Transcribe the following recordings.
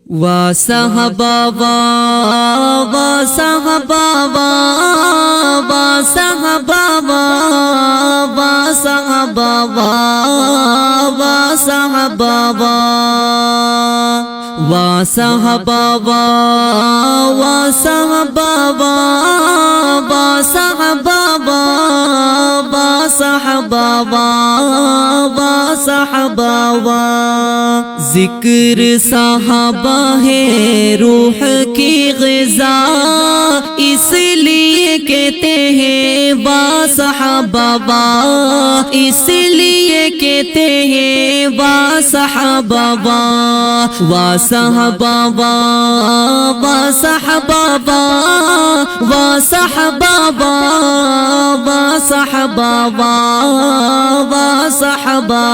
وا صحابہ وا صحابہ وا صحابہ وا صحابہ وا صحابہ وا صحابہ وا صحابہ وا صحابہ وا صحابہ وا صحابہ ذکر صحابہ ہے روح کی غذا، اس لیے کہتے ہیں وا صحابہ اس لیے کہتے ہیں وا صحابہ وا صحابہ وا صحابہ وا صحابہ وا صحابہ وا صحابہ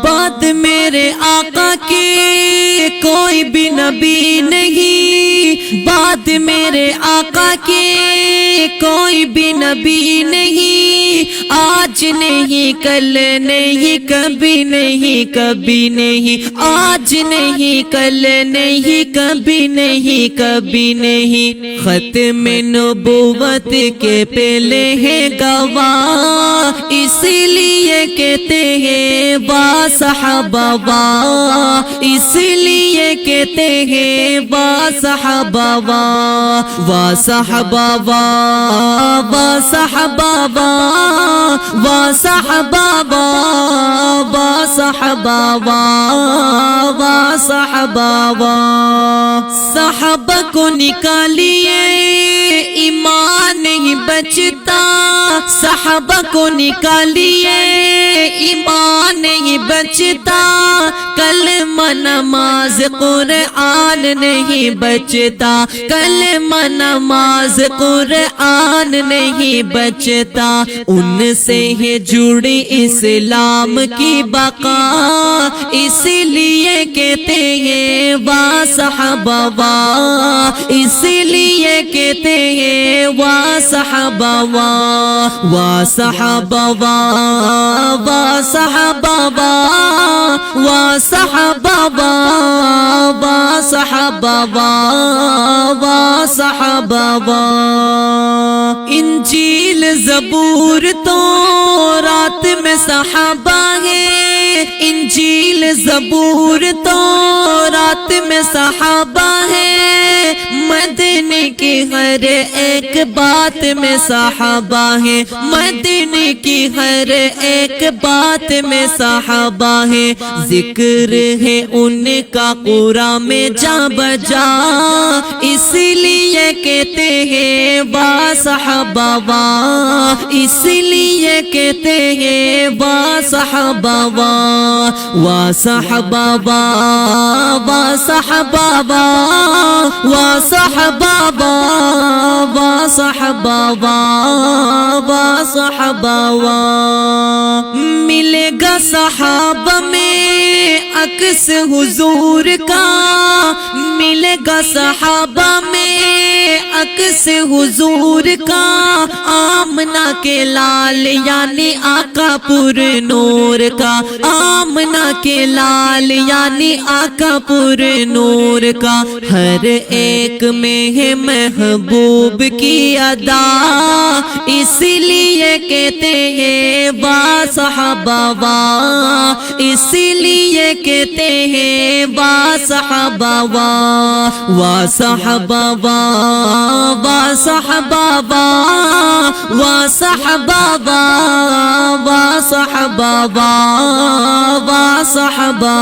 بعد میرے آقا کے کوئی بھی نبی نہیں، بعد میرے آقا کے کوئی بھی نبی نہیں، آج نہیں کل نہیں کبھی نہیں کبھی نہیں، آج نہیں کل نہیں کبھی نہیں کبھی نہیں، ختم نبوت کے پہلے ہیں گواہ، اسی لیے کہتے ہیں وا صحابہ اس لیے کہتے ہیں وا صحابہ وا صحابہ وا صحابہ وا صحابہ وا صحابہ وا صحابہ صحابہ کو نکالیے ایمان نہیں بچتا، صحابہ کو نکالیے ایمان نہیں بچتا، کلمہ نماز قرآن نہیں بچتا، کلمہ نماز قرآن نہیں بچتا، ان سے ہے جڑی اسلام کی بقا، اس لیے کہتے ہیں وا صحابہ اس لیے کہتے ہیں وا صحابہ وا صحابہ وا صحابہ وا صحابہ وا صحابہ وا صحابہ انجیل زبور تو رات میں صحابہ ہے، انجیل زبور تو رات میں صحابہ ہے، مدینے کی ہر ایک بات میں صحابہ ہے، مدینے کی ہر ایک بات میں صحابہ ہے، ذکر ہے ان کا قرآن میں جا بجا، اس لیے کہتے ہیں وا صحابہ اس لیے کہتے ہیں وا صحابہ وا صحابہ وا صحابہ وا صحابہ وا صحابہ وا صحابہ ملے گا صحابہ میں عکس حضور کا، ملے گا صحابہ میں عکس حضور کا، آمنہ کے لال یعنی آقا پر نور کا، آمنہ کے لال یعنی آقا پر نور کا، ہر ایک میں ہے محبوب کی ادا، اس لیے کہتے ہیں وا صحابہ اس لیے کہتے ہیں وا صحابہ وا صحابہ وا صحابہ وا صحابہ وا صحابہ وا صحابہ